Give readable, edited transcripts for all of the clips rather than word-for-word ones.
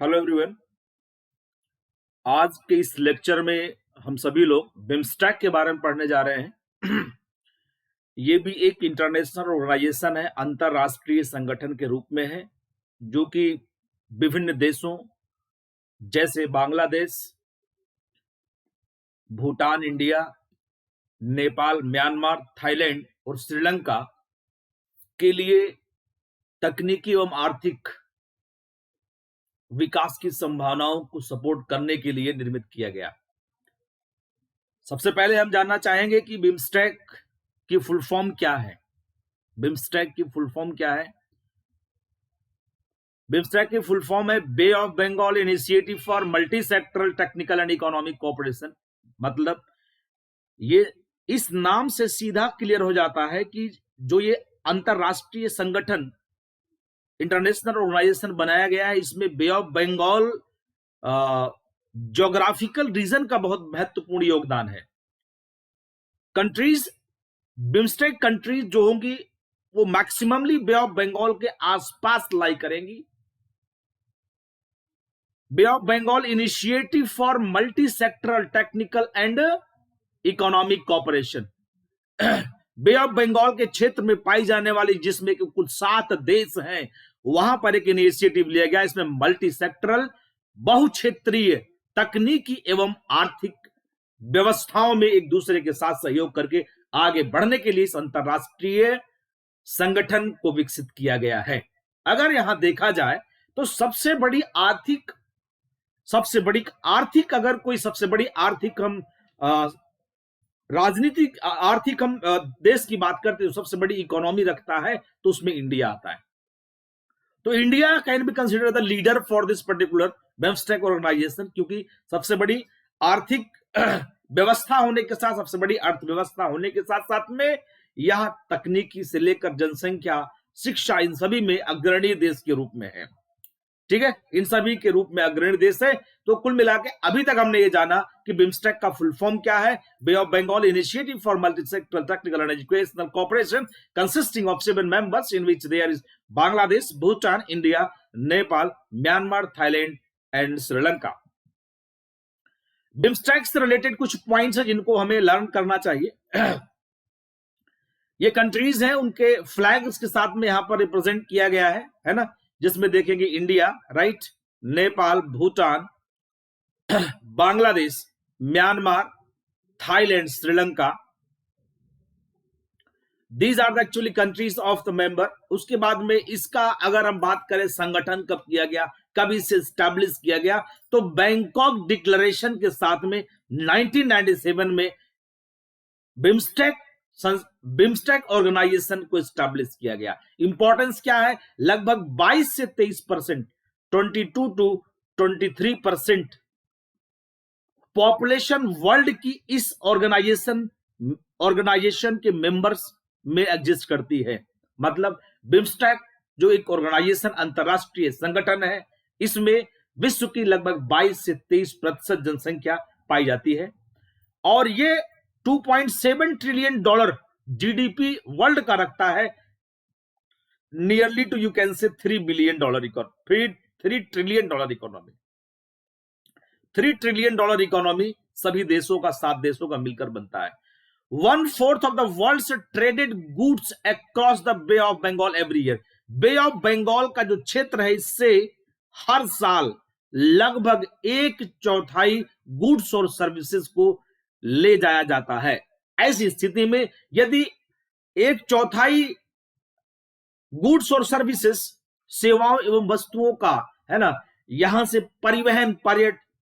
Hello everyone. आज के इस लेक्चर में हम सभी लोग बिमस्टैक के बारे में पढ़ने जा रहे हैं। ये भी एक इंटरनेशनल ऑर्गेनाइजेशन है, अंतरराष्ट्रीय संगठन के रूप में है, जो कि विभिन्न देशों जैसे Bangladesh, Bhutan, India, Nepal, Myanmar, Thailand और श्रीलंका के लिए तकनीकी एवं आर्थिक विकास की संभावनाओं को सपोर्ट करने के लिए निर्मित किया गया। सबसे पहले हम जानना चाहेंगे कि बिमस्टैक की फुल फॉर्म क्या है। बिमस्टैक की फुल फॉर्म क्या है? बिमस्टैक की फुल फॉर्म है bay of Bengal initiative for multi sectoral technical and economic cooperation. मतलब ये इस नाम से सीधा क्लियर हो जाता है कि जो ये अंतरराष्ट्रीय संगठन इंटरनेशनल ऑर्गेनाइजेशन बनाया गया है, इसमें बे ऑफ बंगाल ज्योग्राफिकल रीजन का बहुत महत्वपूर्ण योगदान है। कंट्रीज, बिमस्टेक कंट्रीज जो होंगी वो मैक्सिममली बे ऑफ बंगाल के आसपास लाई करेंगी। Bay of Bengal initiative for multi sectoral technical and economic cooperation. Bay of Bengal के क्षेत्र में पाई जाने वाली, जिसमें कि कुल 7 देश हैं, वहां पर एक इनिशिएटिव लिया गया। इसमें मल्टी सेक्टरल, बहुक्षेत्रीय तकनीकी एवं आर्थिक व्यवस्थाओं में एक दूसरे के साथ सहयोग करके आगे बढ़ने के लिए इस अंतरराष्ट्रीय संगठन को विकसित किया गया है। अगर यहां देखा जाए तो सबसे बड़ी आर्थिक अगर कोई सबसे बड़ी आर्थिक हम राजनीतिक आर्थिक हम देश की बात करते हैं, सबसे बड़ी इकोनॉमी रखता है तो उसमें इंडिया आता है। तो India can be consider the leader for this particular BIMSTEC organization, क्योंकि सबसे बड़ी आर्थिक व्यवस्था होने के साथ, सबसे बड़ी अर्थव्यवस्था होने के साथ साथ में यह तकनीकी से लेकर जनसंख्या, शिक्षा, इन सभी में अग्रणी देश के रूप में है। ठीक है, इन सभी के रूप में अग्रणी देश है। तो कुल मिला के अभी तक हमने ये जाना कि बिमस्टेक का फुल फॉर्म क्या है। Bay of Bengal initiative for multi sectoral technical and educational cooperation consisting of 7 members in which there is Bangladesh, Bhutan, India, Nepal, Myanmar, Thailand and Sri Lanka. BIMSTEC से रिलेटेड कुछ पॉइंट्स हैं जिनको हमें लर्न करना चाहिए। ये कंट्रीज हैं, उनके फ्लैग्स के साथ में यहां पर रिप्रेजेंट किया गया है ना, जिसमें देखेंगे India, right, Nepal, Bhutan, Bangladesh, Myanmar, Thailand, Sri Lanka. These are the actually countries of the member. उसके बाद में इसका अगर हम बात करें संगठन कब किया गया, कब इसे स्टैब्लिश किया गया, तो बैंकॉक डिक्लेरेशन के साथ में 1997 में बिमस्टेक ऑर्गेनाइजेशन को स्टैब्लिश किया गया। इंपॉर्टेंस क्या है? लगभग 22 से 23%, 22 to 23% पॉपुलेशन वर्ल्ड की इस ऑर्गेनाइजेशन के मेंबर्स में एग्जिस्ट करती है। मतलब बिमस्टेक जो एक ऑर्गेनाइजेशन, अंतरराष्ट्रीय संगठन है, इसमें विश्व की लगभग 22 से 23% जनसंख्या पाई जाती है और ये $2.7 ट्रिलियन जीडीपी वर्ल्ड का रखता है। Nearly to you can say $3 billion economy, $3 trillion economy. $3 trillion economy सभी देशों का, 7 देशों का मिलकर बनता है। 1/4 of the world's traded goods across the bay of Bengal every year. Bay of Bengal का जो क्षेत्र है, इससे हर साल लगभग 1/4 गुड्स और सर्विसेज को ले जाया जाता है। ऐसी स्थिति में यदि 1/4 गुड्स और सर्विसेज, सेवाओं एवं वस्तुओं का, है ना, यहां से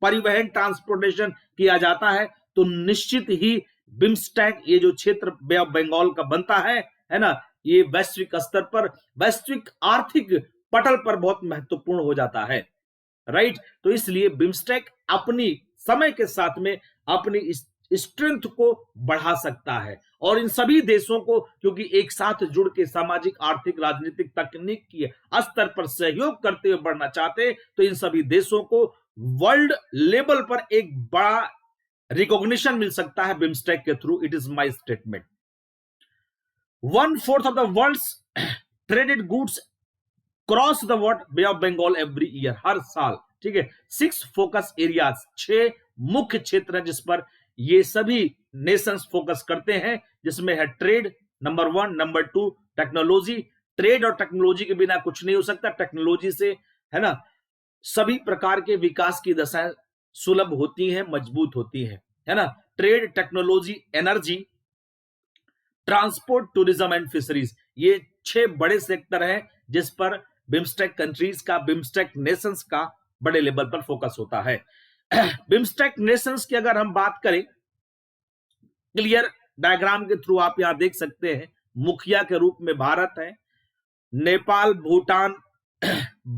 परिवहन ट्रांसपोर्टेशन किया जाता है, तो निश्चित ही बिमस्टेक, ये जो क्षेत्र बे ऑफ बंगाल का बनता है ना, ये वैश्विक स्तर पर, वैश्विक आर्थिक पटल पर बहुत महत्वपूर्ण हो जाता है, राइट। तो इसलिए बिमस्टेक अपनी समय के साथ में अपनी स्ट्रेंथ को बढ़ा सकता है और इन सभी देशों को, क्योंकि एक साथ जुड़ के सामाजिक, आर्थिक, राजनीतिक, तकनीक की स्तर पर सहयोग करते हुए बढ़ना चाहते, तो इन सभी देशों को वर्ल्ड लेवल पर एक बड़ा रिकॉग्निशन मिल सकता है बिमस्टेक के through. It is my statement. 1/4 of the world's traded goods cross the bay of Bengal every year. हर साल ठीक है। 6 फोकस एरियाज, 6 मुख्य क्षेत्र हैं जिस पर ये सभी नेशंस फोकस करते हैं, जिसमें है trade number 1, number 2 technology. Trade और टेक्नोलॉजी के बिना कुछ नहीं हो सकता। टेक्नोलॉजी से, है ना, सभी प्रकार के विकास की दशाएं सुलभ होती हैं, मजबूत होती हैं, है ना। Trade, technology, energy, transport, tourism and fisheries, ये 6 बड़े सेक्टर हैं जिस पर बिम्स्टेक कंट्रीज का, बिम्स्टेक नेशंस का बड़े लेवल पर फोकस होता है। बिम्स्टेक नेशंस की अगर हम बात करें, क्लियर डायग्राम के थ्रू आप यहां देख सकते हैं, मुखिया के रूप में भारत है, नेपाल, भूटान,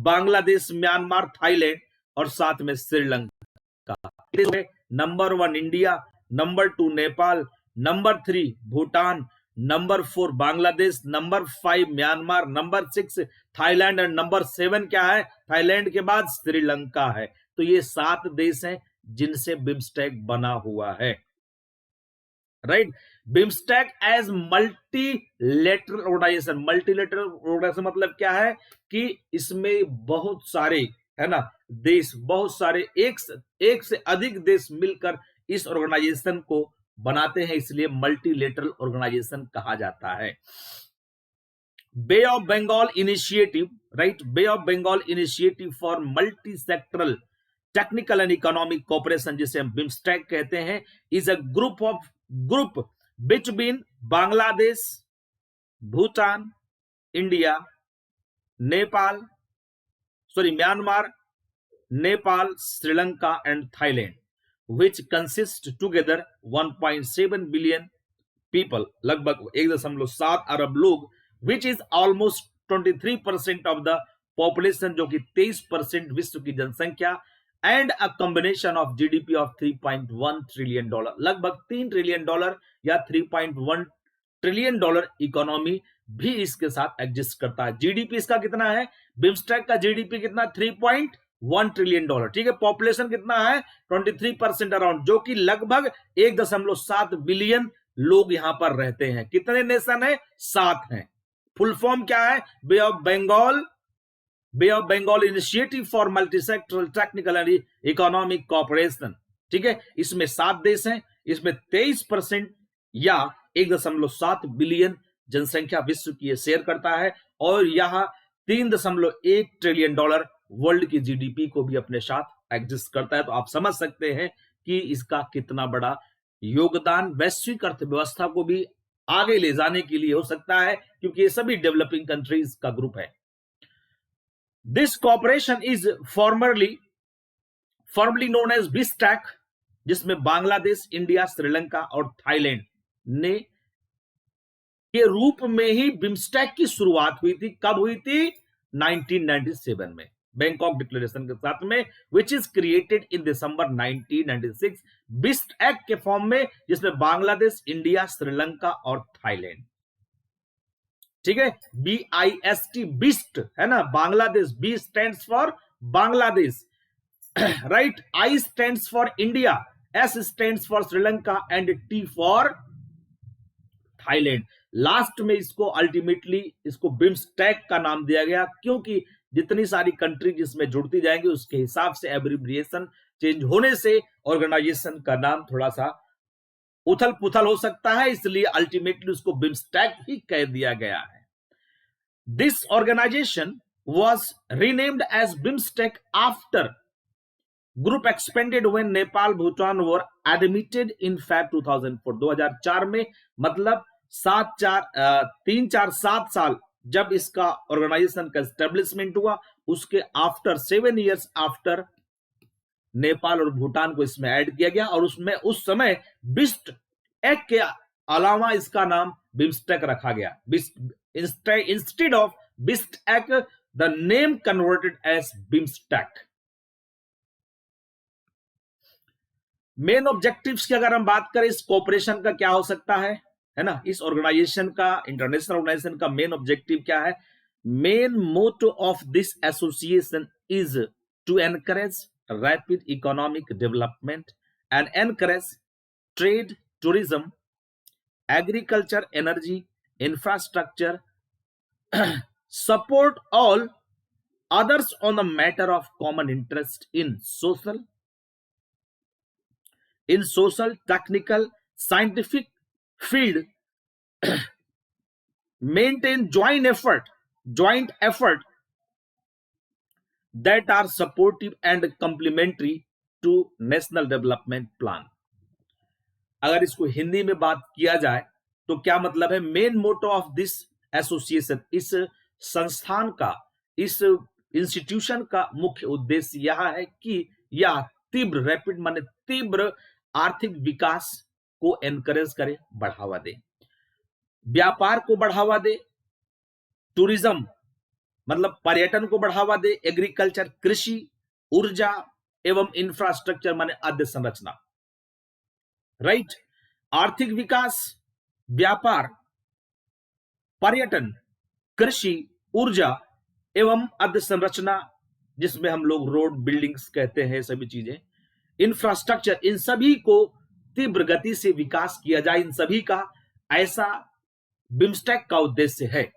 बांग्लादेश, म्यांमार, थाईलैंड और साथ में Sri Lanka. Number 1 India, number 2 Nepal, number 3 Bhutan, number 4 Bangladesh, number 5 Myanmar, number 6 Thailand और नंबर 7 क्या है, थाईलैंड के बाद श्रीलंका है। तो ये 7 देश हैं जिनसे बिम्स्टेक बना हुआ है, right. BIMSTEC as multilateral organization, multilateral organization मतलब क्या है कि इसमें बहुत सारे, है ना, देश, बहुत सारे एक से अधिक देश मिलकर इस ऑर्गेनाइजेशन को बनाते हैं, इसलिए मल्टीलेटरल ऑर्गेनाइजेशन कहा जाता है। Bay of Bengal initiative, right, bay of Bengal initiative for multi sectoral technical and economic cooperation, जिसे हम बिम्स्टेक कहते हैं, is a group between Bangladesh, Bhutan, India, Myanmar, Nepal, Sri Lanka and Thailand, which consist together 1.7 billion people, लगभग 1.7 अरब लोग, which is almost 23% of the population, जो कि 23% विश्व की जनसंख्या, and a combination of GDP of 3.1 trillion dollar, लगभग $3 ट्रिलियन या 3.1 ट्रिलियन डॉलर इकोनॉमी भी इसके साथ एग्जिस्ट करता है। जीडीपी इसका कितना है, बिम्स्टेक का जीडीपी कितना, 3.1 ट्रिलियन डॉलर, ठीक है। पॉपुलेशन कितना है, 23% अराउंड, जो कि लगभग 1.7 बिलियन लोग यहां पर रहते हैं। कितने नेशन है, 7 हैं। फुल फॉर्म क्या है, bay of Bengal initiative for multisectoral technical and economic cooperation, ठीक है। इसमें 7 देश हैं, इसमें 23% या 1.7 बिलियन जनसंख्या विश्व की ये शेयर करता है, और यह 3.1 ट्रिलियन डॉलर वर्ल्ड की जीडीपी को भी अपने साथ एग्जिस्ट करता है। तो आप समझ सकते हैं कि इसका कितना बड़ा योगदान वैश्विक अर्थव्यवस्था को भी आगे ले जाने के लिए हो सकता है, क्योंकि ये सभी डेवलपिंग कंट्रीज का ग्रुप है। This cooperation is formerly known as BISTEC, जिसमें बांग्लादेश, इंडिया, श्रीलंका और थाईलैंड ने के रूप में ही बिम्स्टेक की शुरुआत हुई थी। कब हुई थी, 1997 में, बैंकॉक डिक्लेरेशन के साथ में, विच इज क्रिएटेड इन दिसंबर 1996, बिस्टैक के फॉर्म में, जिसमें बांग्लादेश, इंडिया, श्रीलंका और थाईलैंड, ठीक है। BIST, बिस्ट, है ना, Bangladesh, B stands for Bangladesh, right, I stands for India, S stands for Sri Lanka and T for Thailand. Last में इसको अल्टीमेटली इसको बिम्स्टेक का नाम दिया गया, क्योंकि जितनी सारी कंट्री जिसमें जुड़ती जाएंगी उसके हिसाब से एब्रिविएशन चेंज होने से ऑर्गेनाइजेशन का नाम थोड़ा सा उथल पुथल हो सकता है, इसलिए अल्टीमेटली उसको बिम्स्टेक ही कह दिया गया है। This organization was renamed as BIMSTEC after group expanded when Nepal, Bhutan were admitted in Feb 2004, 2004 में, मतलब 7 साल जब इसका ऑर्गेनाइजेशन का एस्टेब्लिशमेंट हुआ, उसके आफ्टर 7 इयर्स आफ्टर नेपाल और भूटान को इसमें ऐड किया गया, और उसमें उस समय बिस्टैक के अलावा इसका नाम बिम्स्टेक रखा गया। Instead of BISTEC the name converted as BIMSTEC. Main objectives की अगर हम बात करें, इस कोऑपरेशन का क्या हो सकता है ना, इस ऑर्गेनाइजेशन का, इंटरनेशनल ऑर्गेनाइजेशन का मेन ऑब्जेक्टिव क्या है। Main motto of this association is to encourage rapid economic development and encourage trade, tourism, agriculture, energy, infrastructure, support all others on the matter of common interest in social, technical, scientific field, maintain joint effort that are supportive and complementary to national development plan. अगर इसको हिंदी में बात किया जाए तो क्या मतलब है? Main motto of this association, इस संस्थान का, इस इंस्टीट्यूशन का मुख्य उद्देश्य यह है कि यह तीव्र, रैपिड माने तीव्र आर्थिक विकास को एनकरेज करे, बढ़ावा दे, व्यापार को बढ़ावा दे, टूरिज्म मतलब पर्यटन को बढ़ावा दे, एग्रीकल्चर कृषि, ऊर्जा एवं इंफ्रास्ट्रक्चर माने आद्य संरचना, राइट। आर्थिक विकास, व्यापार, पर्यटन, कृषि, ऊर्जा एवं आद्य संरचना, जिसमें हम लोग रोड, बिल्डिंग्स कहते हैं, सभी चीजें, इंफ्रास्ट्रक्चर, इन सभी को तीव्र गति से विकास किया जाए, इन सभी का, ऐसा बिम्स्टेक का उद्देश्य है।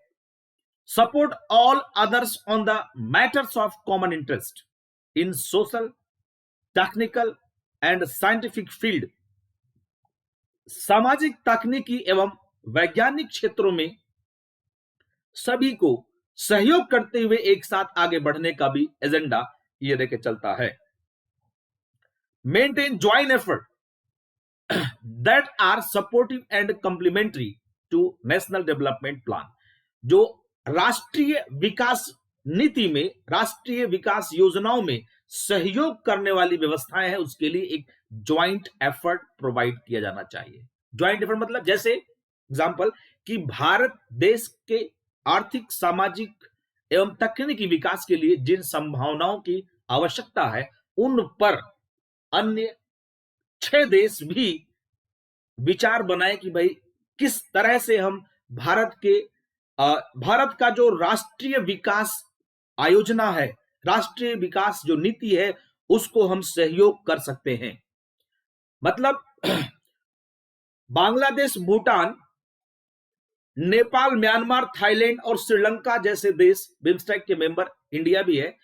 Support all others on the matters of common interest in social, technical and scientific field, सामाजिक, तकनीकी एवं वैज्ञानिक क्षेत्रों में सभी को सहयोग करते हुए एक साथ आगे बढ़ने का भी एजेंडा ये लेके चलता है। Maintain joint effort that are supportive and complementary to national development plan, जो राष्ट्रीय विकास नीति में, राष्ट्रीय विकास योजनाओं में सहयोग करने वाली व्यवस्थाएं हैं, उसके लिए एक ज्वाइंट एफर्ट प्रोवाइड किया जाना चाहिए। ज्वाइंट एफर्ट मतलब जैसे एग्जांपल कि भारत देश के आर्थिक, सामाजिक एवं तकनीकी विकास के लिए जिन संभावनाओं की आवश्यकता है, उन पर अन्य 6 देश भी विचार बनाए कि भाई किस तरह से हम भारत का जो राष्ट्रीय विकास आयोजना है, राष्ट्रीय विकास जो नीति है, उसको हम सहयोग कर सकते हैं। मतलब बांग्लादेश, भूटान, नेपाल, म्यांमार, थाईलैंड और श्रीलंका जैसे देश बिम्स्टेक के मेंबर, इंडिया भी है,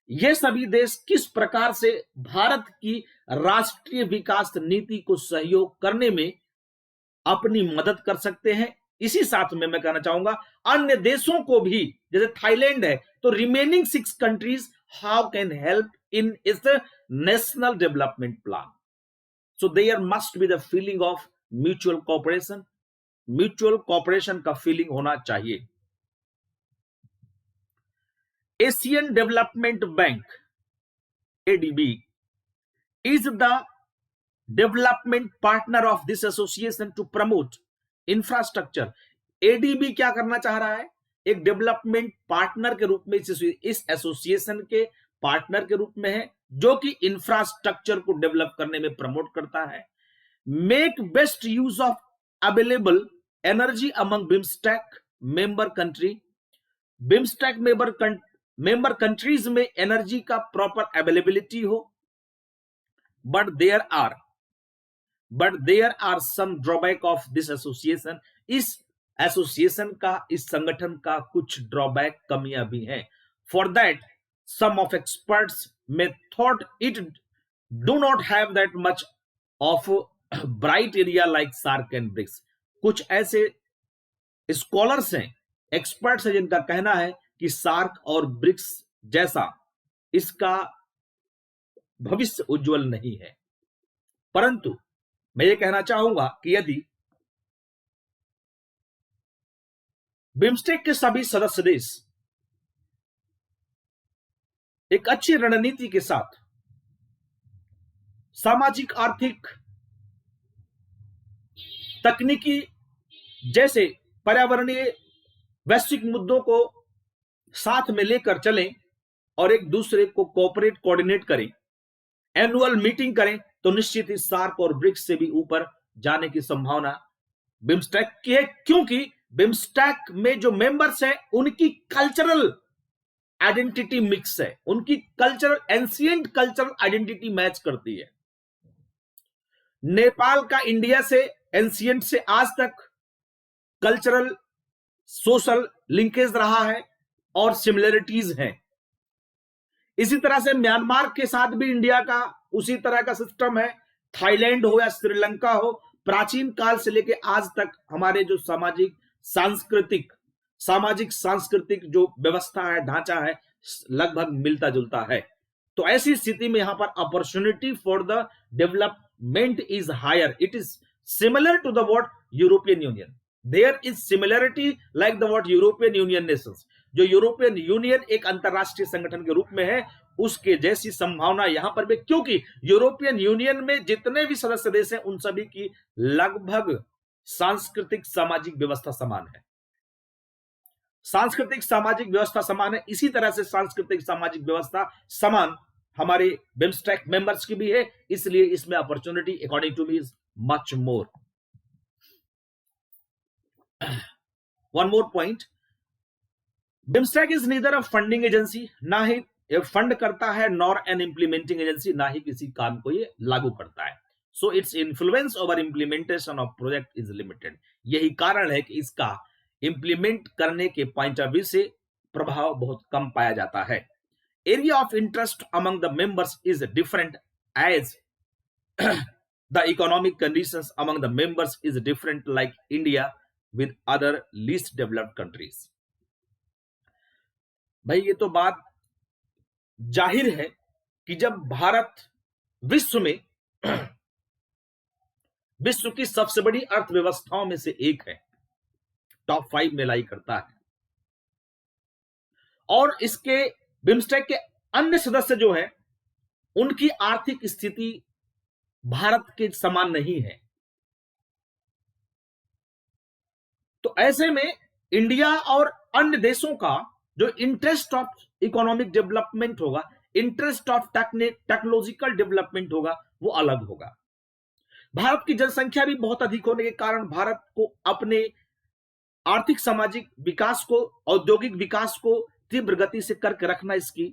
ये सभी देश किस प्रकार से भारत की राष्ट्रीय विकास नीति को सहयोग करने में अपनी मदद कर सकते हैं। इसी साथ में मैं कहना चाहूंगा अन्य देशों को भी, जैसे थाईलैंड है तो remaining 6 countries how can help in इस national development plan. So there must be the feeling of mutual cooperation, mutual cooperation का फीलिंग होना चाहिए। Asian development bank ADB is the development partner of this association to promote infrastructure। ADB क्या करना चाह रहा है? एक डेवलपमेंट पार्टनर के रूप में इस एसोसिएशन के पार्टनर के रूप में है, जो कि इंफ्रास्ट्रक्चर को डेवलप करने में प्रमोट करता है। Make best use of available energy among BIMSTEC member country. BIMSTEC member countries में एनर्जी का प्रॉपर अवेलेबिलिटी हो, but there are some drawback of this association। इस एसोसिएशन का, इस संगठन का कुछ ड्रॉबैक, कमियां भी हैं। For that some of experts may thought it do not have that much of bright area like SAARC and BRICS। कुछ ऐसे स्कॉलर्स हैं, एक्सपर्ट्स हैं, जिनका कहना है कि सार्क और ब्रिक्स जैसा इसका भविष्य उज्जवल नहीं है। परंतु मैं ये कहना चाहूंगा कि यदि बिम्स्टेक के सभी सदस्य देश एक अच्छी रणनीति के साथ सामाजिक, आर्थिक, तकनीकी जैसे पर्यावरणीय वैश्विक मुद्दों को साथ में लेकर चलें और एक दूसरे को कोऑपरेट, कोऑर्डिनेट करें, एनुअल मीटिंग करें, तो निश्चित ही सार्क और ब्रिक्स से भी ऊपर जाने की संभावना बिम्स्टेक की है। क्योंकि बिम्स्टेक में जो मेंबर्स हैं उनकी कल्चरल आइडेंटिटी मिक्स है, उनकी cultural, ancient cultural identity match करती है। नेपाल का इंडिया से एंशिएंट से आज तक कल्चरल, सोशल लिंकेज रहा है और सिमिलरिटीज हैं। इसी तरह से म्यांमार के साथ भी इंडिया का उसी तरह का सिस्टम है। थाईलैंड हो या श्रीलंका हो, प्राचीन काल से लेकर आज तक हमारे जो सामाजिक सांस्कृतिक जो व्यवस्था है, ढांचा है, लगभग मिलता जुलता है। तो ऐसी स्थिति में यहां पर opportunity for the development is higher. It is similar to the what European Union. There is similarity like the what European Union nations. जो यूरोपियन यूनियन एक अंतरराष्ट्रीय संगठन के रूप में है, उसके जैसी संभावना यहां पर भी, क्योंकि यूरोपियन यूनियन में जितने भी सदस्य देश हैं उन सभी की लगभग सांस्कृतिक सामाजिक व्यवस्था समान है। सांस्कृतिक सामाजिक व्यवस्था समान है। इसी तरह से सांस्कृतिक सामाजिक व्यवस्था समान हमारे बिम्स्टेक मेंबर्स की भी है, इसलिए इसमें opportunity according to me is much more. One more point, BIMSTEC is neither a funding agency, ना ही फंड करता है, नॉर एन इंप्लीमेंटिंग एजेंसी, ना ही किसी काम को ये लागू करता है। So its influence over implementation of project is limited. यही कारण है कि इसका इंप्लीमेंट करने के पॉइंट ऑफ व्यू से प्रभाव बहुत कम पाया जाता है। Area of interest among the members is different as the economic conditions among the members is different like India with other least developed countries. भाई ये तो बात जाहिर है कि जब भारत विश्व में विश्व की सबसे बड़ी अर्थव्यवस्थाओं में से एक है, टॉप 5 में लाई करता है, और इसके बिम्स्टेक के अन्य सदस्य जो हैं उनकी आर्थिक स्थिति भारत के समान नहीं है, तो ऐसे में इंडिया और अन्य देशों का जो इंटरेस्ट ऑफ इकोनॉमिक डेवलपमेंट होगा, इंटरेस्ट ऑफ टेक्नोलॉजिकल डेवलपमेंट होगा, वो अलग होगा। भारत की जनसंख्या भी बहुत अधिक होने के कारण भारत को अपने आर्थिक सामाजिक विकास को, औद्योगिक विकास को तीव्र गति से करके रखना इसकी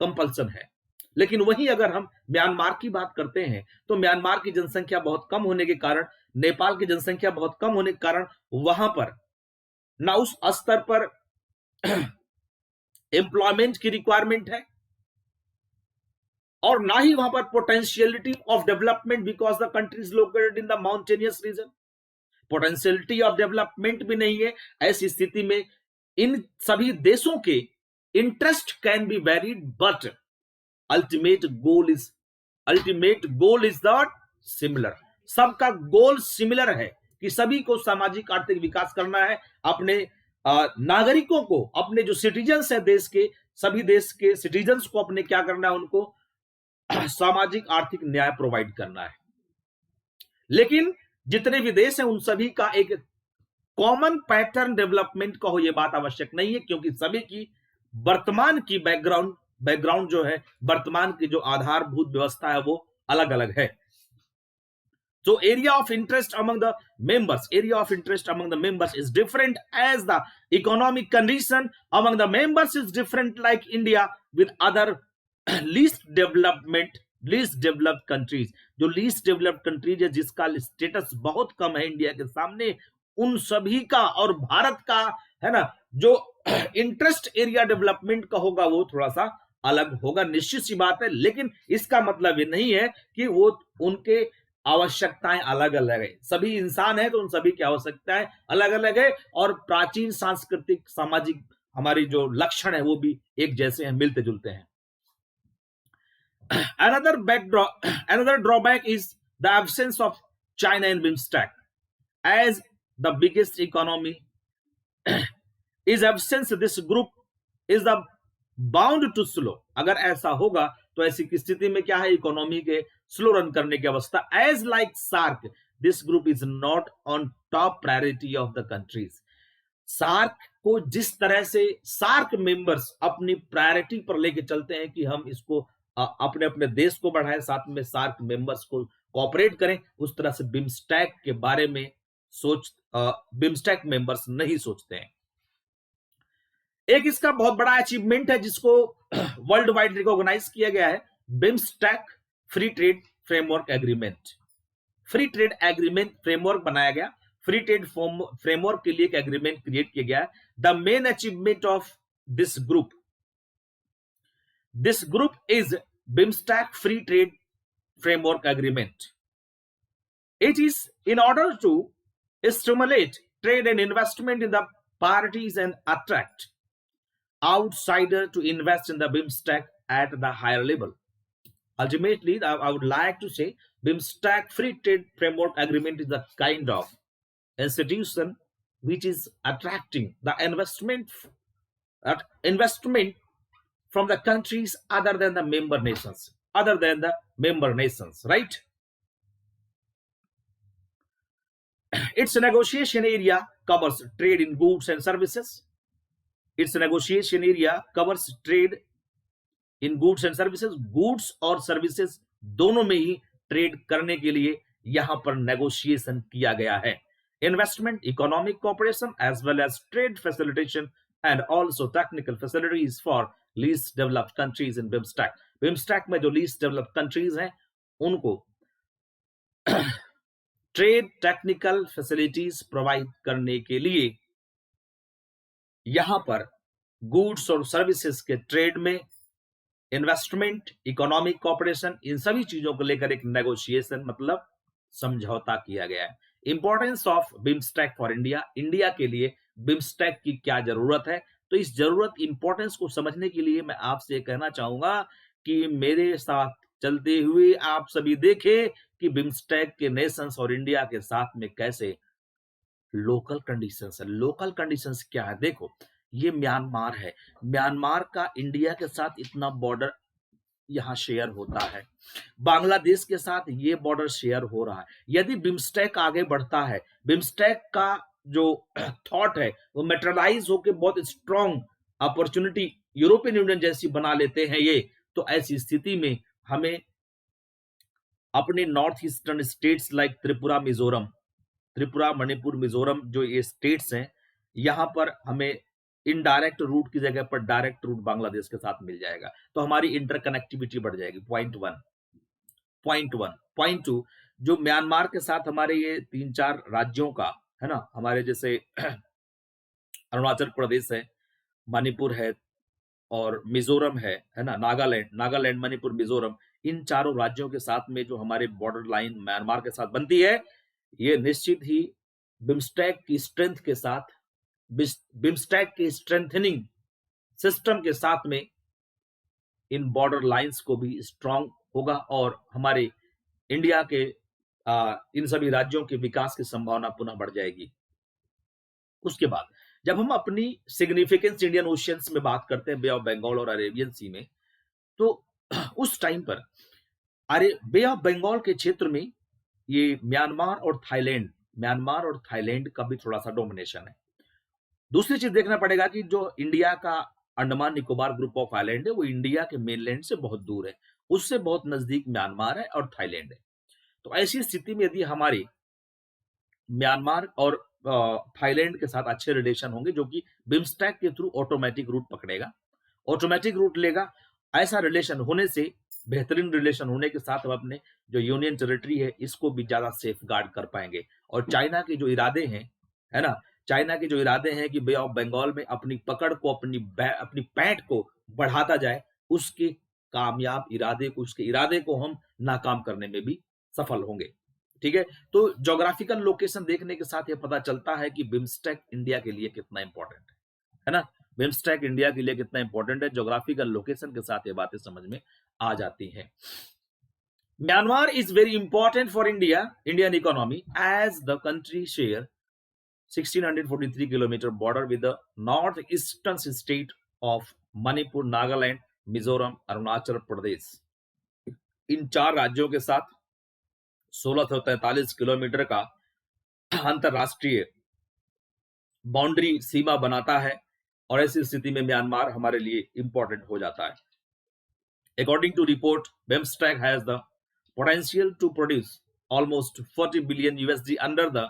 कंपल्सन है। लेकिन वहीं अगर हम म्यांमार की बात करते हैं तो म्यांमार की जनसंख्या बहुत कम होने के कारण, नेपाल की जनसंख्या बहुत कम होने के कारण वहां पर ना उस स्तर पर एम्प्लॉयमेंट की रिक्वायरमेंट है और ना ही वहां पर potentiality of development, because the country is located in the mountainous region. Potentiality of development भी नहीं है। ऐसी स्थिति में इन सभी देशों के interest can be varied, but ultimate goal is the similar. सबका गोल सिमिलर है कि सभी को सामाजिक आर्थिक विकास करना है, अपने नागरिकों को, अपने जो सिटीजन्स है देश के, सभी देश के सिटीजन्स को अपने क्या करना है, उनको सामाजिक आर्थिक न्याय प्रोवाइड करना है। लेकिन जितने भी देश हैं उन सभी का एक कॉमन पैटर्न डेवलपमेंट का हो, यह बात आवश्यक नहीं है, क्योंकि सभी की वर्तमान की बैकग्राउंड जो है, वर्तमान की जो आधारभूत व्यवस्था है वो अलग अलग है। So area of interest among the members is different as the economic condition among the members is different like India with other least developed countries। जो least developed countries है, जिसका स्टेटस बहुत कम है इंडिया के सामने, उन सभी का और भारत का है ना, जो इंटरेस्ट एरिया डेवलपमेंट का होगा वो थोड़ा सा अलग होगा, निश्चित सी बात है। लेकिन इसका मतलब ये नहीं है कि वो उनके आवश्यकताएं अलग अलग है। सभी इंसान है तो उन सभी की आवश्यकताएं अलग अलग है, और प्राचीन सांस्कृतिक सामाजिक हमारी जो लक्षण है वो भी एक जैसे हैं, मिलते जुलते हैं। Another drawback is the absence of China in BIMSTEC as the biggest economy is absence, this group is the bound to slow। अगर ऐसा होगा तो ऐसी स्थिति में क्या है, इकोनॉमी के स्लो रन करने की अवस्था। As like SAARC, this group is not on top priority of the countries. SAARC को जिस तरह से सार्क मेंबर्स अपनी प्रायोरिटी पर लेके चलते हैं कि हम इसको अपने अपने देश को बढ़ाएं, साथ में सार्क मेंबर्स को कोऑपरेट करें, उस तरह से बिम्स्टेक के बारे में बिम्स्टेक मेंबर्स नहीं सोचते हैं। एक इसका बहुत बड़ा अचीवमेंट है जिसको वर्ल्ड वाइड रिकॉग्नाइज किया गया है, BIMSTEC free trade framework agreement. Free trade agreement framework बनाया गया, फ्री ट्रेड फ्रेमवर्क के लिए एक एग्रीमेंट क्रिएट किया गया है। The main achievement of this group This group is BIMSTEC Free Trade Framework Agreement. It is in order to stimulate trade and investment in the parties and attract outsider to invest in the BIMSTEC at the higher level. Ultimately, I would like to say BIMSTEC Free Trade Framework Agreement is the kind of institution which is attracting the investment from the countries other than the member nations, right? Its negotiation area covers trade in goods and services. Its negotiation area covers trade in goods and services. Gooड्स और services दोनों में ही trade करने के लिए यहां पर negotiation किया गया है. Investment, economic cooperation as well as trade facilitation and also technical facilities for least developed countries in BIMSTEC. BIMSTEC में जो लीस्ट डेवलप्ड कंट्रीज हैं उनको ट्रेड टेक्निकल फैसिलिटीज प्रोवाइड करने के लिए यहां पर गुड्स और सर्विसेज के ट्रेड में, इन्वेस्टमेंट, इकोनॉमिक कोऑपरेशन, इन सभी चीजों को लेकर एक नेगोशिएशन मतलब समझौता किया गया है. Importance of BIMSTEC for India. India के लिए बिम्स्टेक की क्या जरूरत है, तो इस जरूरत इंपॉर्टेंस को समझने के लिए मैं आपसे कहना चाहूंगा कि मेरे साथ चलते हुए आप सभी देखें कि बिम्स्टेक के नेशंस और इंडिया के साथ में कैसे लोकल कंडीशंस है. लोकल कंडीशंस क्या है? देखो, ये म्यांमार है. म्यांमार का इंडिया के साथ इतना बॉर्डर यहां शेयर होता है. बांग्लादेश के साथ ये बॉर्डर शेयर हो रहा है. यदि बिम्स्टेक आगे बढ़ता है, बिम्स्टेक का जो थॉट है वो मेटेरियलाइज होकर बहुत स्ट्रॉन्ग अपॉर्चुनिटी यूरोपियन यूनियन जैसी बना लेते हैं ये, तो ऐसी स्थिति में हमें अपने north eastern states like Tripura, Manipur, Mizoram, जो ये स्टेट्स हैं, यहां पर हमें इनडायरेक्ट रूट की जगह पर डायरेक्ट रूट बांग्लादेश के साथ मिल जाएगा, तो हमारी इंटरकनेक्टिविटी बढ़ जाएगी. Point one. पॉइंट टू, जो म्यांमार के साथ हमारे ये 3-4 राज्यों का है ना, हमारे जैसे अरुणाचल प्रदेश है, मणिपुर है और मिजोरम है ना, नागालैंड, मणिपुर, मिजोरम, इन चारों राज्यों के साथ में जो हमारे बॉर्डर लाइन म्यांमार के साथ बनती है, ये निश्चित ही बिम्स्टेक की स्ट्रेंथ के साथ, बिम्स्टेक के स्ट्रेंथनिंग सिस्टम के साथ में इन बॉर्डर लाइंस को भी स्ट्रांग होगा और हमारे इंडिया के इन सभी राज्यों के विकास की संभावना पुनः बढ़ जाएगी. उसके बाद जब हम अपनी सिग्निफिकेंस इंडियन ओशियंस में बात करते हैं, बे ऑफ बंगाल और अरेबियन सी में, तो उस टाइम पर बे ऑफ बंगाल के क्षेत्र में ये म्यांमार और थाईलैंड का भी थोड़ा सा डोमिनेशन है. दूसरी चीज देखना पड़ेगा कि जो इंडिया का Andaman Nicobar group of island है वो इंडिया के मेनलैंड से बहुत दूर है, उससे बहुत नजदीक म्यांमार है और थाईलैंड है. तो ऐसी स्थिति में यदि हमारे म्यांमार और थाईलैंड के साथ अच्छे रिलेशन होंगे, जो कि बिम्स्टेक के थ्रू ऑटोमेटिक रूट पकड़ेगा, ऑटोमेटिक रूट लेगा, ऐसा रिलेशन होने से, बेहतरीन रिलेशन होने के साथ हम अपने जो यूनियन टेरिटरी है इसको भी ज्यादा सेफ गार्ड कर पाएंगे. और चाइना के जो इरादे हैं, है ना, चाइना के जो इरादे हैं कि बे ऑफ बंगाल में अपनी पकड़ को, अपनी पैंट को बढ़ाता जाए, उसके कामयाब इरादे को, उसके इरादे को हम नाकाम करने में भी सफल होंगे. ठीक है, तो ज्योग्राफिकल लोकेशन देखने के साथ ये पता चलता है कि बिम्स्टेक इंडिया के लिए कितना इंपॉर्टेंट है ना. बिम्स्टेक इंडिया के लिए कितना इंपॉर्टेंट है, ज्योग्राफिकल लोकेशन के साथ ये बातें समझ में आ जाती हैं. Myanmar is very important for Indian economy as the country share 1643 kilometre border with the north eastern state of Manipur, Nagaland, Mizoram, Arunachal Pradesh. इन 4 राज्यों के साथ 1643 किलोमीटर का अंतरराष्ट्रीय बाउंड्री सीमा बनाता है और ऐसी स्थिति में म्यांमार हमारे लिए इंपॉर्टेंट हो जाता है. According to report, BIMSTEC has the potential to produce almost $40 billion under the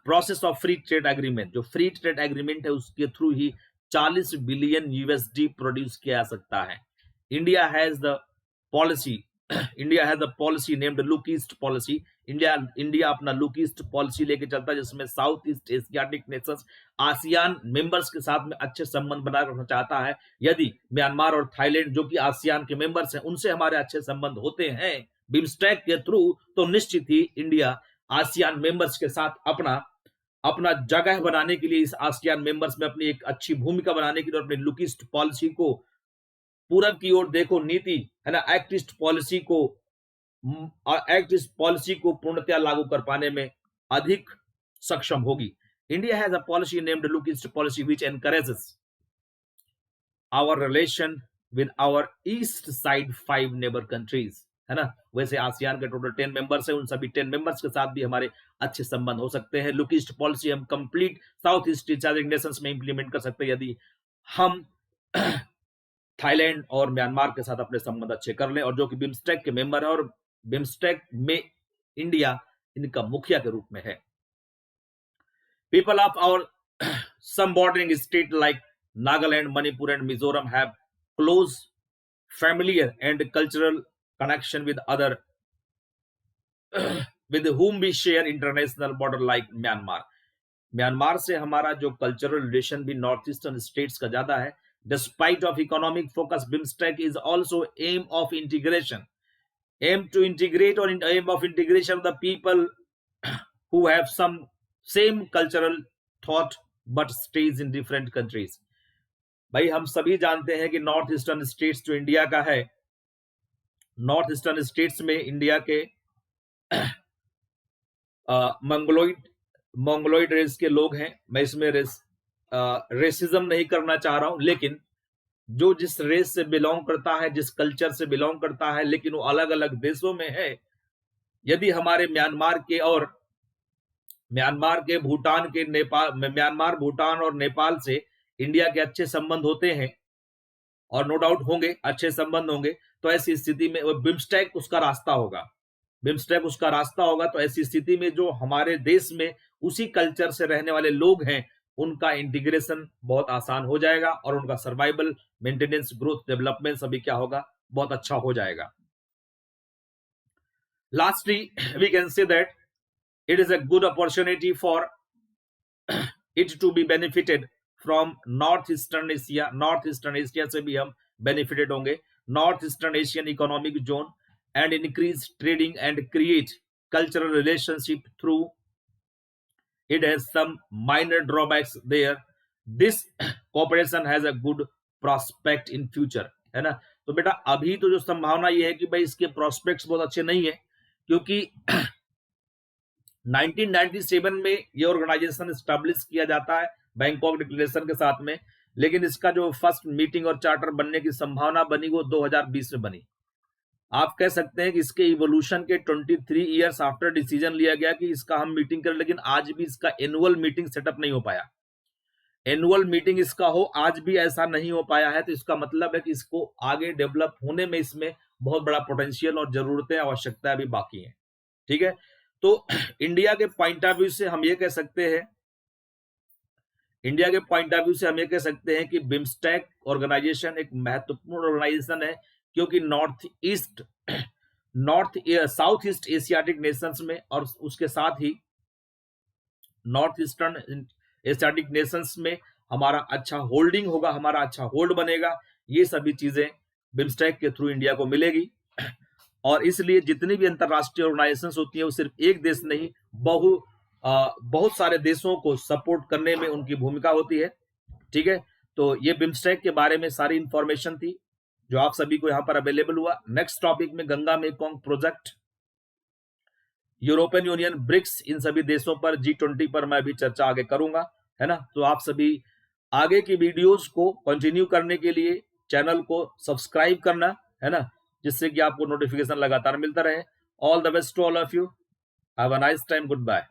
process of free trade agreement. जो फ्री ट्रेड एग्रीमेंट है उसके थ्रू ही $40 billion प्रोड्यूस किया जा सकता है. India has the policy India has a policy named look east policy. India अपना look east policy लेके चलता है, जिसमें south east Asiatic Nations ASEAN members के साथ में अच्छे संबंध बनाए रखना चाहता है। यदि म्यांमार और थाईलैंड जो कि आसियान के मेंबर्स हैं उनसे हमारे अच्छे संबंध होते हैं बिम्स्टेक के थ्रू, तो निश्चित ही इंडिया आसियान मेंबर्स के साथ अपना जगह बनाने के लिए, इस आसियान मेंबर्स में अपनी एक अच्छी भूमिका बनाने के लिए, अपनी लुक ईस्ट पॉलिसी को, पूरब की ओर देखो नीति है ना, एक्ट ईस्ट पॉलिसी को पूर्णतया लागू कर पाने में अधिक सक्षम होगी। India has a policy named look east policy which encourages our relation with our east side 5 neighbour countries, है ना। वैसे आसियान के टोटल 10 मेंबर्स हैं, उन सभी 10 मेंबर्स के साथ भी हमारे अच्छे संबंध हो सकते हैं। लुक ईस्ट पॉलिसी हम complete south east Asiatic Nations में इंप्लीमेंट कर सकते हैं यदि हम थाईलैंड और म्यांमार के साथ अपने संबंध अच्छे कर लें, और जो कि बिम्स्टेक के मेंबर है, और बिम्स्टेक में इंडिया इनका मुखिया के रूप में है। People of our some bordering state like Nagaland, Manipur and Mizoram have close familiar and cultural connection with other with whom we share international border like Myanmar. म्यांमार से हमारा जो कल्चरल रिलेशन भी नॉर्थ ईस्टर्न स्टेट्स का ज्यादा है। Despite of economic focus, BIMSTEC is also aim of integration, aim to integrate or aim of integration of the people who have some same cultural thought but stays in different countries. भाई हम सभी जानते हैं कि north eastern states जो India का है, north eastern states में इंडिया के मंगोलॉइड रेस के लोग हैं। मैं इसमें रेसिज्म नहीं करना चाह रहा हूं, लेकिन जो जिस रेस से बिलोंग करता है, जिस कल्चर से बिलोंग करता है, लेकिन वो अलग अलग देशों में है। यदि हमारे म्यांमार, भूटान और नेपाल से इंडिया के अच्छे संबंध होते हैं, और नो डाउट होंगे, अच्छे संबंध होंगे, तो ऐसी स्थिति में बिम्स्टेक उसका रास्ता होगा। तो ऐसी स्थिति में जो हमारे देश में उसी कल्चर से रहने वाले लोग हैं, उनका इंटीग्रेशन बहुत आसान हो जाएगा, और उनका सर्वाइवल, मेंटेनेंस, ग्रोथ, डेवलपमेंट सभी क्या होगा, बहुत अच्छा हो जाएगा। Lastly, we can say that it is a good opportunity for it to be benefited from Northeastern Asia से भी हम benefited होंगे, Northeastern Asian Economic Zone, and increase trading and create cultural relationship through. It has some minor drawbacks there. This cooperation has a good prospect in future, है ना। तो बेटा अभी तो जो संभावना ये है कि भाई इसके प्रोस्पेक्ट्स बहुत अच्छे नहीं है, क्योंकि 1997 में ये ऑर्गेनाइजेशन एस्टैब्लिश किया जाता है बैंकॉक डिक्लेरेशन के साथ में, लेकिन इसका जो फर्स्ट मीटिंग और चार्टर बनने की संभावना बनी वो 2020 में बनी। आप कह सकते हैं कि इसके इवोल्यूशन के 23 इयर्स आफ्टर डिसीजन लिया गया कि इसका हम मीटिंग करें, लेकिन आज भी इसका एनुअल मीटिंग सेटअप नहीं हो पाया। एनुअल मीटिंग इसका हो, आज भी ऐसा नहीं हो पाया है, तो इसका मतलब है कि इसको आगे डेवलप होने में इसमें बहुत बड़ा पोटेंशियल और जरूरतें, आवश्यकताएं अभी बाकी हैं। ठीक है, तो इंडिया के पॉइंट ऑफ व्यू से हम ये कह सकते हैं कि बिम्स्टेक ऑर्गेनाइजेशन एक महत्वपूर्ण ऑर्गेनाइजेशन है, क्योंकि साउथ ईस्ट एशियाटिक नेशंस में और उसके साथ ही नॉर्थ ईस्टर्न एशियाटिक नेशंस में हमारा अच्छा होल्डिंग होगा, हमारा अच्छा होल्ड बनेगा। ये सभी चीजें बिम्स्टेक के थ्रू इंडिया को मिलेगी, और इसलिए जितनी भी अंतरराष्ट्रीय ऑर्गेनाइजेशंस होती है वो सिर्फ एक देश नहीं, बहुत सारे देशों को सपोर्ट करने में उनकी भूमिका होती है। ठीक है, तो ये बिम्स्टेक के बारे में सारी इंफॉर्मेशन थी जो आप सभी को यहाँ पर अवेलेबल हुआ। नेक्स्ट टॉपिक में Ganga Mekong project, European Union, BRICS, इन सभी देशों पर, G20 पर मैं भी चर्चा आगे करूंगा, है ना। तो आप सभी आगे की वीडियोस को कंटिन्यू करने के लिए चैनल को सब्सक्राइब करना, है ना, जिससे कि आपको नोटिफिकेशन लगातार मिलता रहे। All the best to all of you, have a nice time, good bye.